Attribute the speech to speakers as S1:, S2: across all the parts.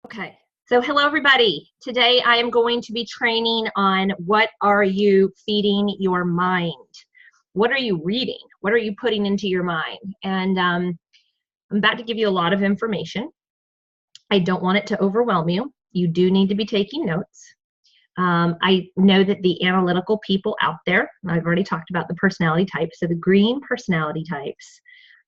S1: Okay, so hello everybody. Today I am going to be training on what are you feeding your mind? What are you reading? What are you putting into your mind? And I'm about to give you a lot of information. I don't want it to overwhelm you. You do need to be taking notes. I know that the analytical people out there, I've already talked about the personality types, so the green personality types,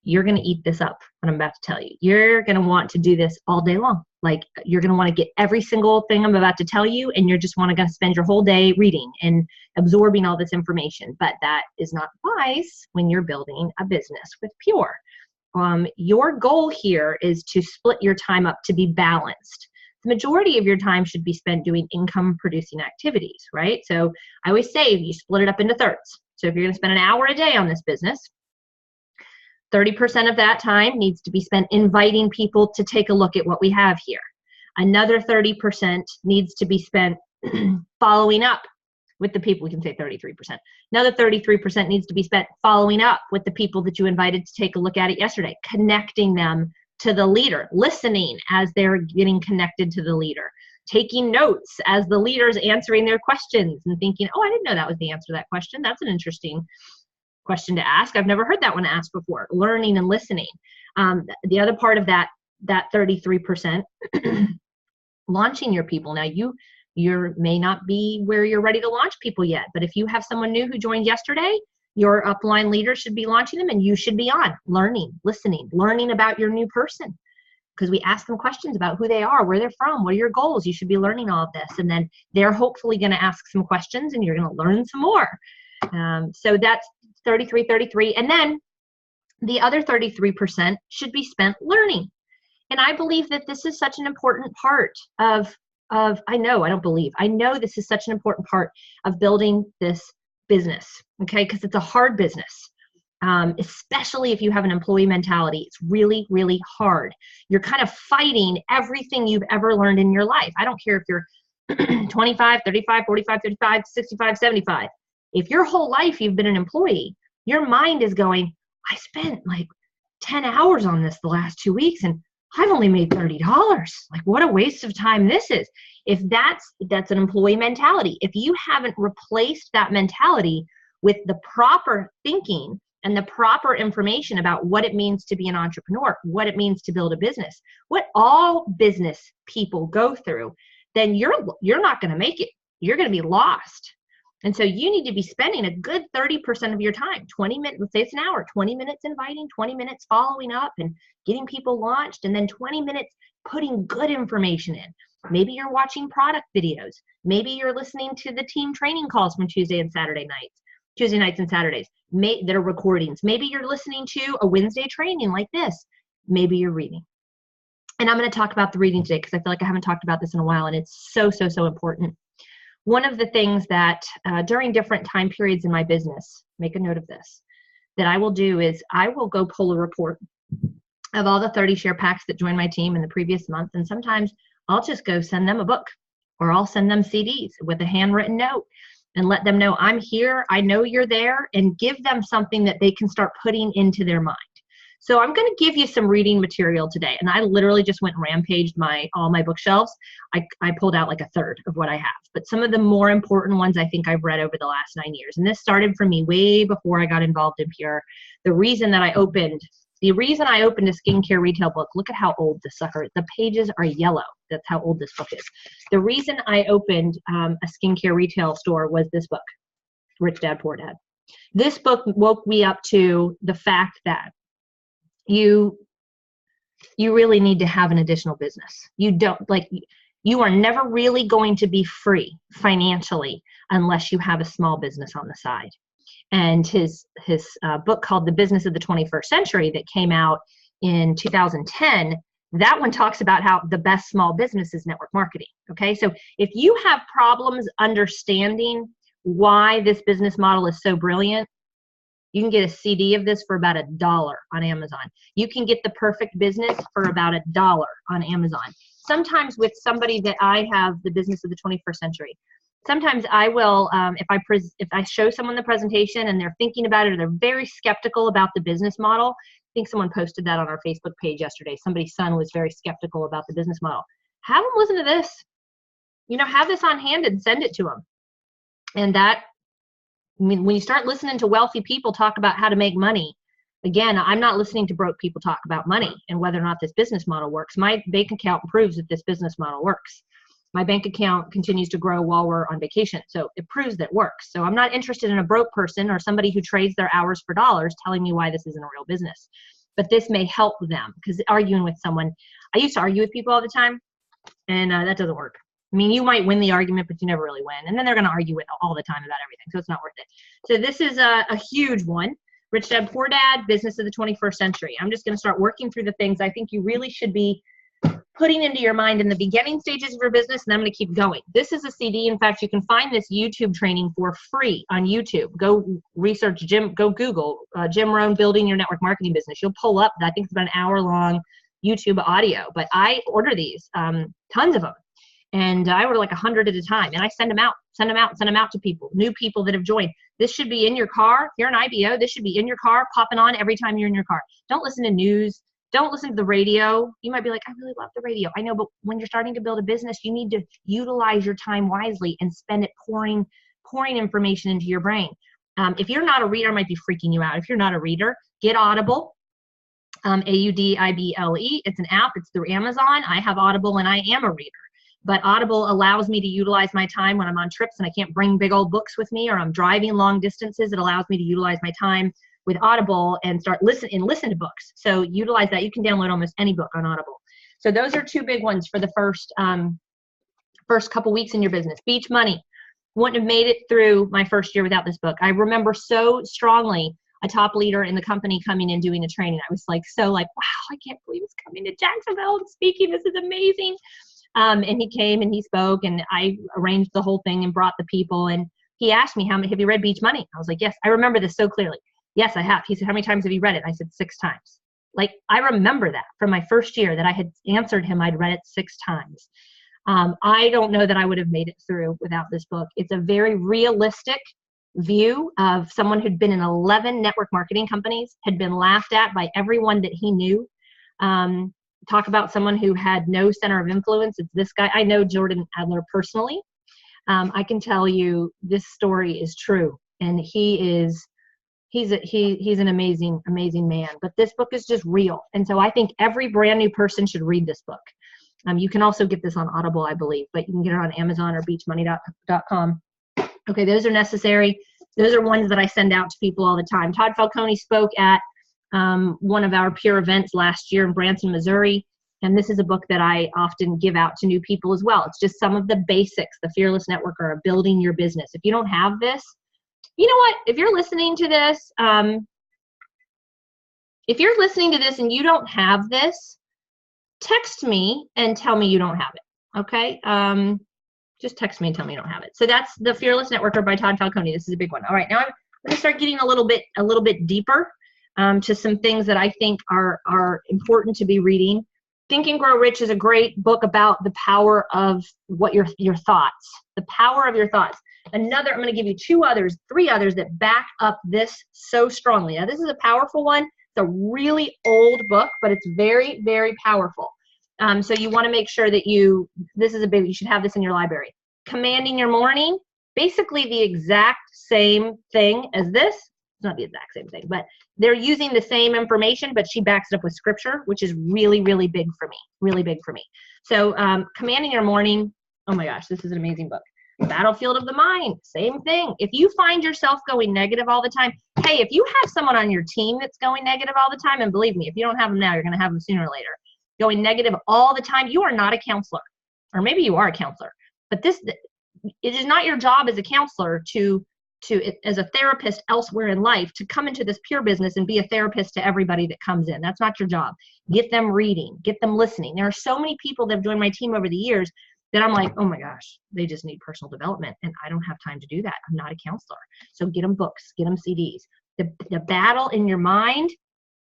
S1: you're going to eat this up, what I'm about to tell you. You're going to want to do this all day long. Like, you're going to want to get every single thing I'm about to tell you, and you're just going to spend your whole day reading and absorbing all this information. But that is not wise when you're building a business with Pure. Your goal here is to split your time up to be balanced. The majority of your time should be spent doing income producing activities, right? So I always say you split it up into thirds. So if you're going to spend an hour a day on this business, 30% of that time needs to be spent inviting people to take a look at what we have here. Another 30% needs to be spent following up with the people. We can say 33%. Another 33% needs to be spent following up with the people that you invited to take a look at it yesterday, connecting them to the leader, listening as they're getting connected to the leader, taking notes as the leader's answering their questions and thinking, oh, I didn't know that was the answer to that question. That's an interesting question to ask. I've never heard that one asked before. Learning and listening. The other part of that 33%, launching your people. Now you may not be where you're ready to launch people yet, but if you have someone new who joined yesterday, your upline leader should be launching them, and you should be on learning, listening, learning about your new person, because we ask them questions about who they are, where they're from, what are your goals. You should be learning all of this, and then they're hopefully going to ask some questions, and you're going to learn some more. So that's 33, and then the other 33% should be spent learning. And I believe that this is such an important part of I know this is such an important part of building this business, okay? Because it's a hard business, especially if you have an employee mentality. It's really, really hard. You're kind of fighting everything you've ever learned in your life. I don't care if you're 25, 35, 45, 55, 65, 75. If your whole life you've been an employee, your mind is going, I spent like 10 hours on this the last 2 weeks and I've only made $30. Like, what a waste of time this is. If that's an employee mentality. If you haven't replaced that mentality with the proper thinking and the proper information about what it means to be an entrepreneur, what it means to build a business, what all business people go through, then you're not going to make it. You're going to be lost. And so you need to be spending a good 30% of your time, 20 minutes, let's say it's an hour, 20 minutes inviting, 20 minutes following up and getting people launched, and then 20 minutes putting good information in. Maybe you're watching product videos. Maybe you're listening to the team training calls from Tuesday nights and Saturdays that are recordings. Maybe you're listening to a Wednesday training like this. Maybe you're reading. And I'm going to talk about the reading today because I feel like I haven't talked about this in a while, and it's so, so, so important. One of the things that during different time periods in my business, make a note of this, that I will do is I will go pull a report of all the 30 share packs that joined my team in the previous month. And sometimes I'll just go send them a book, or I'll send them CDs with a handwritten note and let them know I'm here, I know you're there, and give them something that they can start putting into their mind. So I'm going to give you some reading material today. And I literally just went and rampaged all my bookshelves. I pulled out like a third of what I have. But some of the more important ones I think I've read over the last 9 years. And this started for me way before I got involved in Pure. The reason I opened a skincare retail book, look at how old this sucker is. The pages are yellow. That's how old this book is. The reason I opened a skincare retail store was this book, Rich Dad, Poor Dad. This book woke me up to the fact that you really need to have an additional business. You are never really going to be free financially unless you have a small business on the side. And his book called The Business of the 21st Century that came out in 2010, that one talks about how the best small business is network marketing. Okay, so if you have problems understanding why this business model is so brilliant, you can get a CD of this for about $1 on Amazon. You can get The Perfect Business for about $1 on Amazon. Sometimes with somebody that I have, The Business of the 21st Century, sometimes I will, if I show someone the presentation and they're thinking about it or they're very skeptical about the business model, I think someone posted that on our Facebook page yesterday. Somebody's son was very skeptical about the business model. have them listen to this. You know, have this on hand and send it to them. And that, I mean, when you start listening to wealthy people talk about how to make money, again, I'm not listening to broke people talk about money and whether or not this business model works. My bank account proves that this business model works. My bank account continues to grow while we're on vacation. So it proves that it works. So I'm not interested in a broke person or somebody who trades their hours for dollars telling me why this isn't a real business. But this may help them, because arguing with someone, I used to argue with people all the time, and that doesn't work. I mean, you might win the argument, but you never really win. And then they're going to argue with all the time about everything. So it's not worth it. So this is a huge one. Rich Dad, Poor Dad, Business of the 21st Century. I'm just going to start working through the things I think you really should be putting into your mind in the beginning stages of your business, and I'm going to keep going. This is a CD. In fact, you can find this YouTube training for free on YouTube. Go research go Google Jim Rohn, Building Your Network Marketing Business. You'll pull up, I think it's about an hour-long YouTube audio, but I order these, tons of them. And I order like 100 at a time, and I send them out to people, new people that have joined. This should be in your car. If you're an IBO, this should be in your car, popping on every time you're in your car. Don't listen to news. Don't listen to the radio. You might be like, I really love the radio. I know, but when you're starting to build a business, you need to utilize your time wisely and spend it pouring information into your brain. If you're not a reader, it might be freaking you out. If you're not a reader, get Audible. Audible. It's an app. It's through Amazon. I have Audible, and I am a reader. But Audible allows me to utilize my time when I'm on trips and I can't bring big old books with me, or I'm driving long distances. It allows me to utilize my time with Audible and listen to books. So utilize that. You can download almost any book on Audible. So those are two big ones for the first couple weeks in your business. Beach Money. Wouldn't have made it through my first year without this book. I remember so strongly a top leader in the company coming and doing a training. I was wow, I can't believe it's coming to Jacksonville and speaking. This is amazing. And he came and he spoke, and I arranged the whole thing and brought the people. And he asked me, have you read Beach Money? I was like, yes, I remember this so clearly. Yes, I have. He said, how many times have you read it? I said, 6 times. I remember that from my first year that I had answered him. I'd read it 6 times. I don't know that I would have made it through without this book. It's a very realistic view of someone who'd been in 11 network marketing companies, had been laughed at by everyone that he knew. Talk about someone who had no center of influence. It's this guy. I know Jordan Adler personally. I can tell you this story is true, and he's an amazing man. But this book is just real, and so I think every brand new person should read this book. You can also get this on Audible, I believe, but you can get it on Amazon or beachmoney.com. Okay, those are necessary. Those are ones that I send out to people all the time. Todd Falcone spoke at one of our peer events last year in Branson, Missouri. And this is a book that I often give out to new people as well. It's just some of the basics, the Fearless Networker of building your business. If you don't have this, you know what? If you're listening to this, and you don't have this, text me and tell me you don't have it. Okay? Just text me and tell me you don't have it. So that's the Fearless Networker by Todd Falcone. This is a big one. All right, now I'm going to start getting a little bit deeper to some things that I think are important to be reading. Think and Grow Rich is a great book about the power of your thoughts, the power of your thoughts. I'm going to give you 3 others that back up this so strongly. Now, this is a powerful one. It's a really old book, but it's very, very powerful. So you want to make sure that you should have this in your library. Commanding Your Morning, basically the exact same thing as this. It's not the exact same thing, but they're using the same information, but she backs it up with scripture, which is really, really big for me. So Commanding Your Morning, oh my gosh, this is an amazing book. Battlefield of the Mind, same thing. If you find yourself going negative all the time, hey, if you have someone on your team that's going negative all the time, and believe me, if you don't have them now, you're going to have them sooner or later, going negative all the time, you are not a counselor. Or maybe you are a counselor, but it is not your job as a counselor to as a therapist elsewhere in life to come into this peer business and be a therapist to everybody that comes in. That's not your job. Get them reading, get them listening. There are so many people that have joined my team over the years that I'm like, oh my gosh, they just need personal development, and I don't have time to do that. I'm not a counselor. So get them books, get them CDs. The battle in your mind,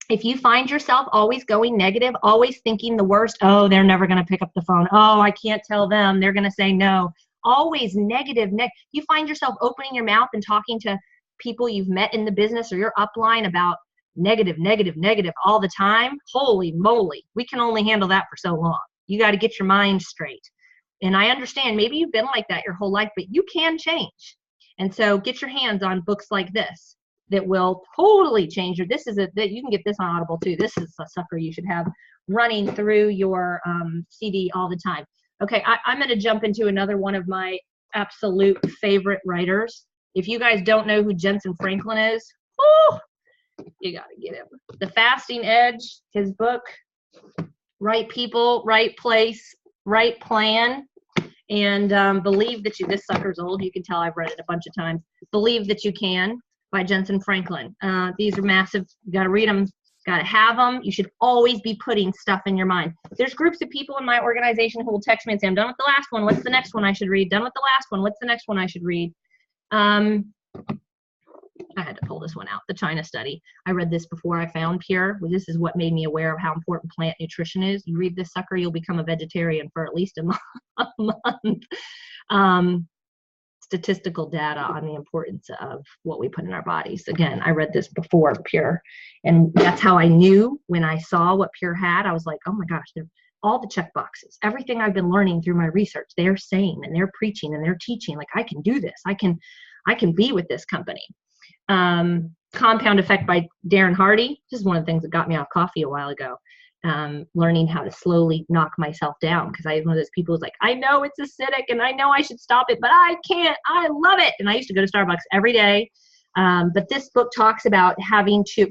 S1: if you find yourself always going negative, always thinking the worst, oh, they're never going to pick up the phone. Oh, I can't tell them. They're going to say no. Always negative. You find yourself opening your mouth and talking to people you've met in the business or your upline about negative all the time. Holy moly. We can only handle that for so long. You got to get your mind straight. And I understand maybe you've been like that your whole life, but you can change. And so get your hands on books like this that will totally change your, that you can get this on Audible too. This is a sucker you should have running through your CD all the time. Okay, I'm going to jump into another one of my absolute favorite writers. If you guys don't know who Jensen Franklin is, oh, you got to get him. The Fasting Edge, his book, Right People, Right Place, Right Plan, and Believe That You, this sucker's old, you can tell I've read it a bunch of times, Believe That You Can by Jensen Franklin. These are massive, you got to read them, got to have them. You should always be putting stuff in your mind. There's groups of people in my organization who will text me and say, I'm done with the last one, what's the next one I should read? Done with the last one, what's the next one I should read? I had to pull this one out, the China study. I read this before I found Pure. This is what made me aware of how important plant nutrition is. You read this sucker, you'll become a vegetarian for at least a month. Statistical data on the importance of what we put in our bodies. Again, I read this before Pure, and that's how I knew when I saw what Pure had. I was like, oh my gosh, they're all the check boxes. Everything I've been learning through my research, they're saying and they're preaching and they're teaching. Like, I can do this. I can be with this company. Compound Effect by Darren Hardy. This is one of the things that got me off coffee a while ago. Learning how to slowly knock myself down, because I was one of those people who's like, I know it's acidic and I know I should stop it, but I can't. I love it. And I used to go to Starbucks every day. But this book talks about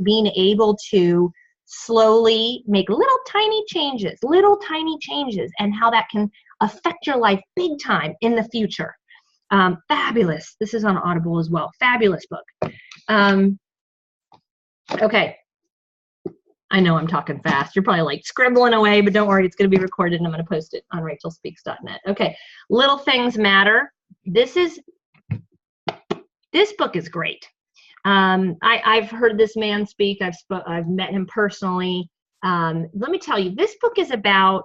S1: being able to slowly make little tiny changes, and how that can affect your life big time in the future. Fabulous. This is on Audible as well. Fabulous book. Okay. I know I'm talking fast. You're probably like scribbling away, but don't worry. It's going to be recorded and I'm going to post it on rachelspeaks.net. Okay. Little Things Matter. This book is great. I've heard this man speak. I've met him personally. Let me tell you, this book is about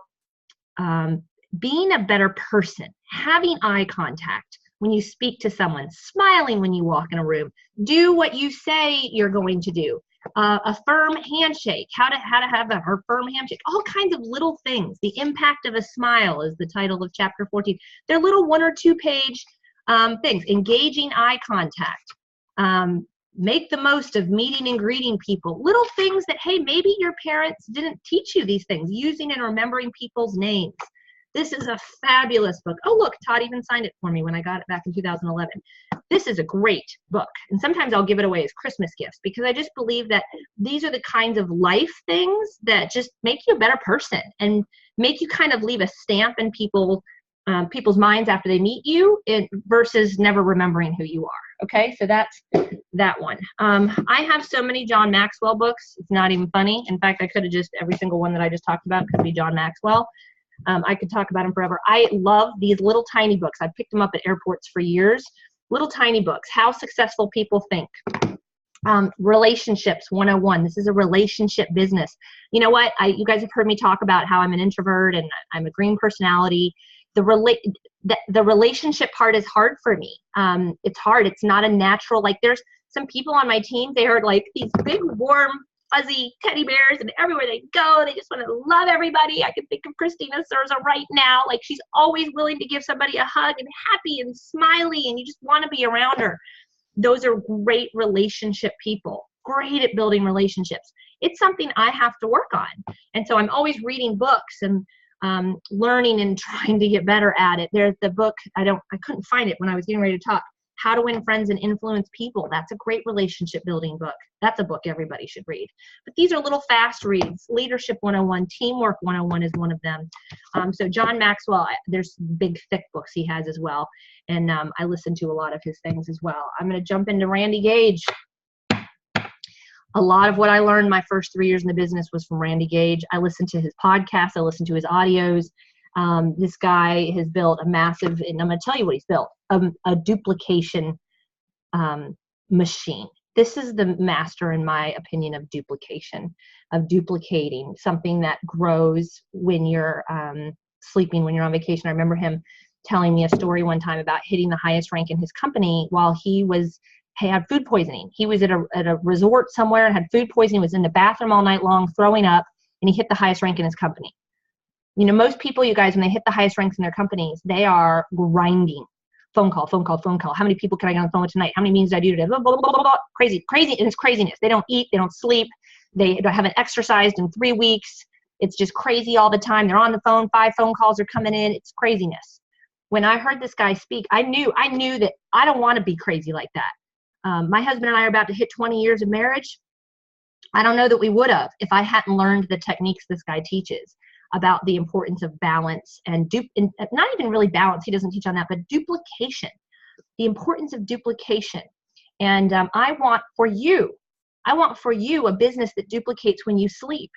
S1: being a better person, having eye contact when you speak to someone, smiling when you walk in a room, do what you say you're going to do. A firm handshake, how to have a firm handshake, all kinds of little things. The Impact of a Smile is the title of chapter 14. They're little 1 or 2 page things. Engaging eye contact. Make the most of meeting and greeting people. Little things that, hey, maybe your parents didn't teach you these things. Using and remembering people's names. This is a fabulous book. Oh, look, Todd even signed it for me when I got it back in 2011. This is a great book. And sometimes I'll give it away as Christmas gifts, because I just believe that these are the kinds of life things that just make you a better person and make you kind of leave a stamp in people's minds after they meet you, versus never remembering who you are. Okay, so that's that one. I have so many John Maxwell books. It's not even funny. In fact, I could have just, every single one that I just talked about could be John Maxwell. I could talk about them forever. I love these little tiny books. I've picked them up at airports for years. Little tiny books. How Successful People Think. Relationships 101. This is a relationship business. You know what? You guys have heard me talk about how I'm an introvert and I'm a green personality. The relationship part is hard for me. It's hard. It's not a natural, like, there's some people on my team, they are like these big, warm, fuzzy teddy bears, and everywhere they go, they just want to love everybody. I can think of Christina Surza right now. Like, she's always willing to give somebody a hug and happy and smiley, and you just want to be around her. Those are great relationship people, great at building relationships. It's something I have to work on. And so I'm always reading books and learning and trying to get better at it. There's the book, I couldn't find it when I was getting ready to talk, How to Win Friends and Influence People. That's a great relationship building book. That's a book everybody should read. But these are little fast reads. Leadership 101, Teamwork 101 is one of them. So John Maxwell, there's big, thick books he has as well. And I listen to a lot of his things as well. I'm going to jump into Randy Gage. A lot of what I learned my first 3 years in the business was from Randy Gage. I listened to his podcasts. I listened to his audios. This guy has built a massive, and I'm going to tell you what he's built, a duplication machine. This is the master, in my opinion, of duplication, of duplicating something that grows when you're sleeping, when you're on vacation. I remember him telling me a story one time about hitting the highest rank in his company while he had food poisoning. He was at a resort somewhere and had food poisoning, was in the bathroom all night long, throwing up, and he hit the highest rank in his company. You know, most people, you guys, when they hit the highest ranks in their companies, they are grinding. Phone call, phone call, phone call. How many people can I get on the phone with tonight? How many meetings did I do today? Blah, blah, blah, blah, blah. Crazy, crazy, and it's craziness. They don't eat, they don't sleep, they haven't exercised in 3 weeks. It's just crazy all the time. They're on the phone, 5 phone calls are coming in. It's craziness. When I heard this guy speak, I knew that I don't want to be crazy like that. My husband and I are about to hit 20 years of marriage. I don't know that we would have if I hadn't learned the techniques this guy teaches about the importance of balance and not even really balance. He doesn't teach on that, but duplication, the importance of duplication. And I want for you a business that duplicates when you sleep,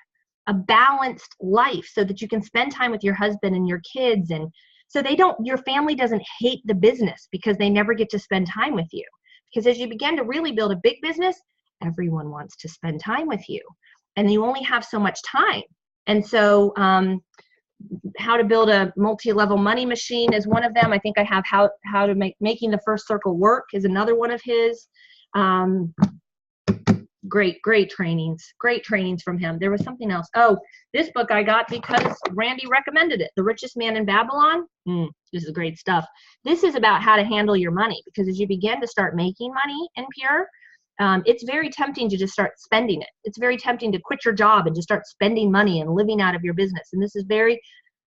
S1: a balanced life so that you can spend time with your husband and your kids. And so your family doesn't hate the business because they never get to spend time with you. Because as you begin to really build a big business, everyone wants to spend time with you and you only have so much time. And so how to build a multi-level money machine is one of them. I think I have how to making the first circle work is another one of his. Great trainings from him. There was something else. Oh, this book I got because Randy recommended it. The Richest Man in Babylon. This is great stuff. This is about how to handle your money, because as you begin to start making money in Pure, it's very tempting to just start spending it. It's very tempting to quit your job and just start spending money and living out of your business. And this is very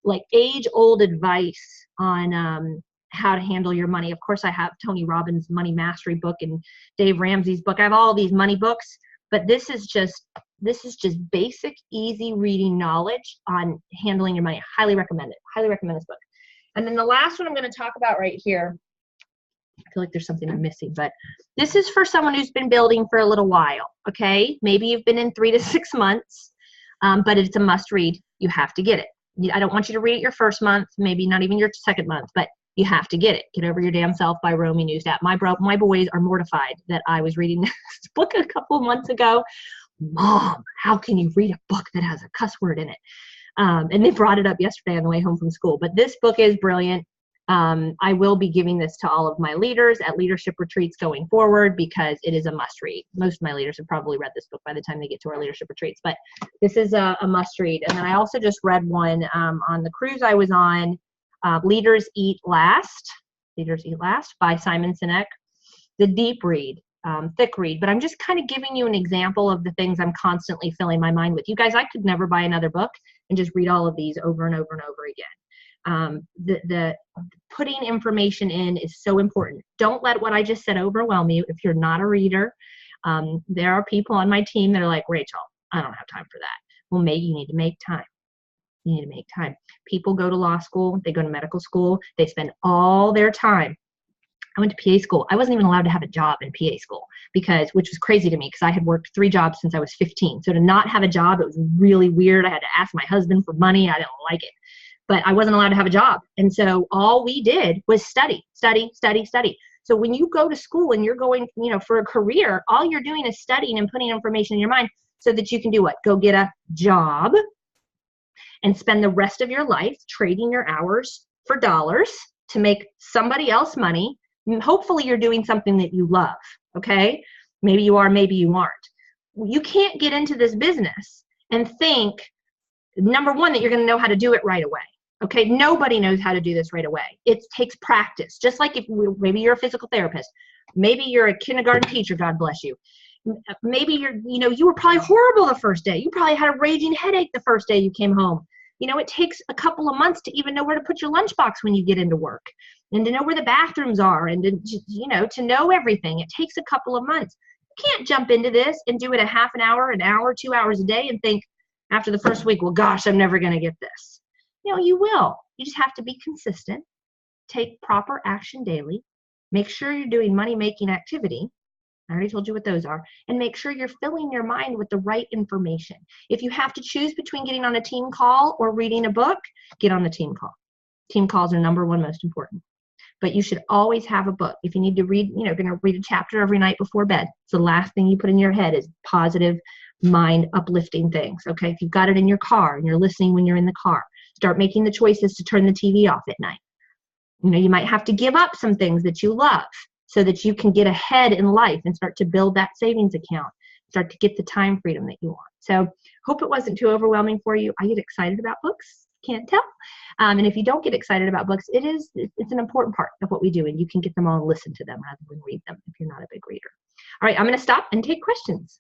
S1: like age-old advice on how to handle your money. Of course, I have Tony Robbins' Money Mastery book and Dave Ramsey's book. I have all these money books, but this is just basic, easy reading knowledge on handling your money. I highly recommend it. Highly recommend this book. And then the last one I'm going to talk about right here, I feel like there's something I'm missing, but this is for someone who's been building for a little while, okay? Maybe you've been in 3 to 6 months, but it's a must read. You have to get it. I don't want you to read it your first month, maybe not even your second month, but you have to get it. Get Over Your Damn Self by Romy Newstat. My boys are mortified that I was reading this book a couple of months ago. Mom, how can you read a book that has a cuss word in it? And they brought it up yesterday on the way home from school. But this book is brilliant. I will be giving this to all of my leaders at leadership retreats going forward because it is a must read. Most of my leaders have probably read this book by the time they get to our leadership retreats, but this is a must read. And then I also just read one on the cruise I was on, Leaders Eat Last by Simon Sinek. The deep read, thick read, but I'm just kind of giving you an example of the things I'm constantly filling my mind with. You guys, I could never buy another book and just read all of these over and over and over again. The putting information in is so important. Don't let what I just said overwhelm you. If you're not a reader, there are people on my team that are like, Rachel, I don't have time for that. Well, maybe you need to make time. You need to make time. People go to law school, they go to medical school, they spend all their time. I went to PA school. I wasn't even allowed to have a job in PA school which was crazy to me because I had worked 3 jobs since I was 15. So to not have a job, it was really weird. I had to ask my husband for money. I didn't like it. But I wasn't allowed to have a job. And so all we did was study. So when you go to school and you're going, for a career, all you're doing is studying and putting information in your mind so that you can do what? Go get a job and spend the rest of your life trading your hours for dollars to make somebody else money. And hopefully you're doing something that you love, okay? Maybe you are, maybe you aren't. You can't get into this business and think, number one, that you're going to know how to do it right away. Okay, nobody knows how to do this right away. It takes practice. Just like maybe you're a physical therapist, maybe you're a kindergarten teacher, God bless you. Maybe you were probably horrible the first day. You probably had a raging headache the first day you came home. It takes a couple of months to even know where to put your lunchbox when you get into work, and to know where the bathrooms are, and to know everything. It takes a couple of months. You can't jump into this and do it a half an hour, 2 hours a day, and think after the first week, well, gosh, I'm never going to get this. You will. You just have to be consistent, take proper action daily, make sure you're doing money-making activity. I already told you what those are. And make sure you're filling your mind with the right information. If you have to choose between getting on a team call or reading a book, get on the team call. Team calls are number one most important. But you should always have a book. If you need to read, going to read a chapter every night before bed. It's the last thing you put in your head is positive, mind uplifting things. Okay, if you've got it in your car and you're listening when you're in the car, start making the choices to turn the TV off at night. You might have to give up some things that you love so that you can get ahead in life and start to build that savings account, start to get the time freedom that you want. So hope it wasn't too overwhelming for you. I get excited about books. Can't tell. And if you don't get excited about books, it's an important part of what we do, and you can get them all and listen to them rather than read them if you're not a big reader. All right, I'm going to stop and take questions.